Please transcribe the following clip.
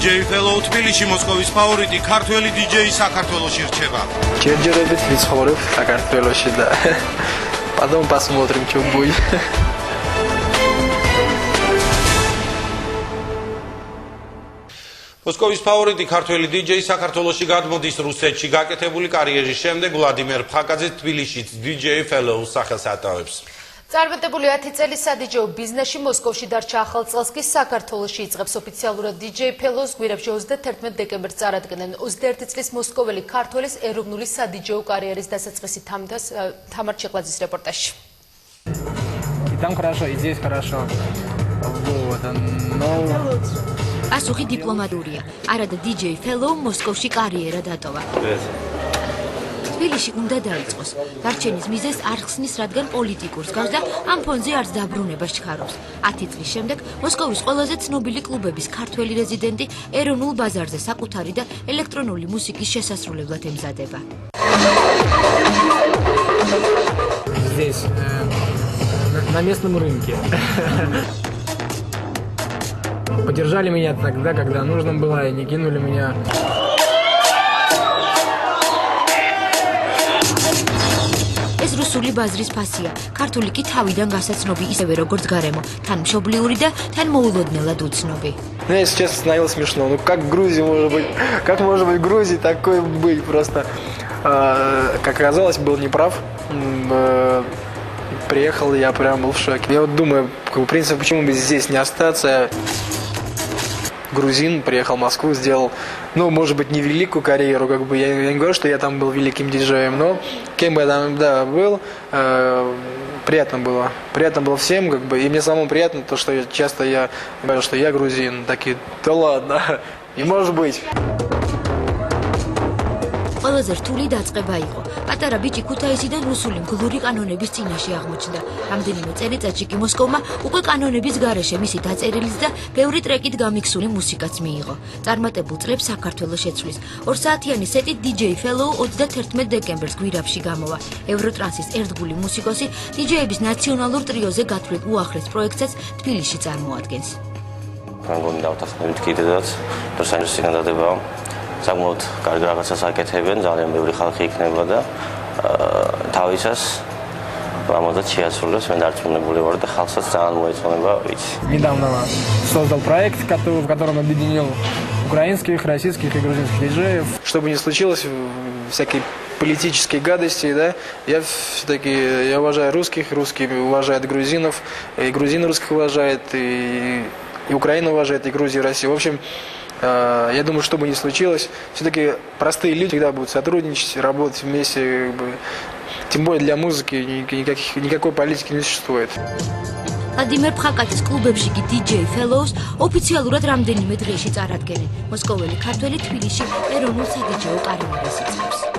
DJ Fellow თბილისში მოსკოვის ფავორიტი ქართველი DJ საქართველოში რჩება. ჯერჯერობით ვიცხოვრობ საქართველოში და потом посмотрим, что будет. მოსკოვის ფავორიტი ქართველი DJ საქართველოში გადმოდის რუსეთში გაკეთებული კარიერის შემდეგ ვლადიმერ ფხაკაძე თბილისშიც DJ Fellow სახელს ატარებს. წარმატებული 10 წელი სადიჯეო ბიზნესში მოსკოვში დარჩა ახალ წელს კი საქართველოში იწყებს ოფიციალურად DJ Fellows გვირაბში 31 დეკემბერს წარადგენენ 21 წლის მოსკოველი ქართველის ეროვნული სადიჯეო კარიერის დასაწყისი თამარ ჩეკლაძის რეპორტაჟში. И там хорошо, и здесь хорошо. Вот, но პასუხი დიპლომატურია. არადა DJ Fellow მოსკოვში კარიერა დატოვა. თბილისში უნდა დაიწყოს. დარჩენის მიზეზს არ ხსნის, რადგან პოლიტიკურს გავს და ამ ფონზე არც დაბრუნებას ჩქარობს. 10 წლის შემდეგ მოსკოვის ყველაზე ცნობილი კლუბების ქართველი რეზიდენტი ეროვნულ ბაზარზე საკუთარი და ელექტრონული მუსიკის შესასრულებლად ემზადება. Здесь, на местном рынке. Поддержали меня тогда, когда нужно было, и не кинули меня. ეს რუსული ბაზრის фасია. ქართული კი თავიდან გასაცნობი ისევე როგორც გარემო, თან მშობლიური და თან მოულოდნელად უცნობი. Мне, если честно, становилось смешно. Ну как в Грузии может быть? Как может быть в Грузии такое быть? Просто, как оказалось, был неправ. Приехал, я прям был в шоке. Я вот думаю, в принципе, почему бы здесь не остаться? Грузин, приехал в Москву, сделал, ну, может быть, не великую карьеру, как бы, я не говорю, что я там был великим диджеем, но кем бы я там, да, был, приятно было всем, как бы, и мне самому приятно то, что часто я говорю, что я грузин, такие, да ладно, не может быть. ყველაზე რთული დაწყება იყო. პატარა ბიჭი ქუთაისიდან რუსული მგლური კანონების წინაშე აღმოჩნდა. რამდენიმე წელიწადში კი მოსკოვმა უკვე კანონების გარეშე მისი დაწერილიც და ბევრი ტრეკით გამიქსული მუსიკაც მიიღო. წარმატებულ წლებს საქართველოს შეცვლის. 2 საათიანი სეტით DJ Fellow 31 დეკემბერს გვირაბში გამოვა. ევროტრანსის ერთგული მუსიკოსი DJ-ების ნაციონალურ ტრიოზე გათვლით უახლეს პროექტსაც თბილისში წარმოადგენს. გონი დავთანხმებით კიდევაც ლოს-ანჯელესში გადადებაა. საკმაოდ კარგი რაღაცას აკეთებენ, ძალიან ბევრი ხალხი იქნება და თავისას ამოდაც შეასრულებს, მე დარწმუნებული ვარ და ხალხსაც ძალიან მოეწონება, ვიცი. Недавно создал проект, в котором объединил украинских, российских и грузинских диджеев. Что бы ни случилось, всякие политические гадости, да, я все-таки уважаю русских, русские уважают грузинов, и грузины русских уважают, и Украина уважает, и Грузия, и Россия. В общем, я думаю, что бы ни случилось, все-таки простые люди всегда будут сотрудничать, работать вместе, как бы, тем более для музыки никакой политики не существует. ვლადიმერ ფხაკაძის კლუბებში კი DJ Fellows ოფიციალურად რამდენიმე დღეში წარადგენენ. მოსკოველი ქართველი თბილისში ეროვნულ სადიჯეო კარიერას იწყებს.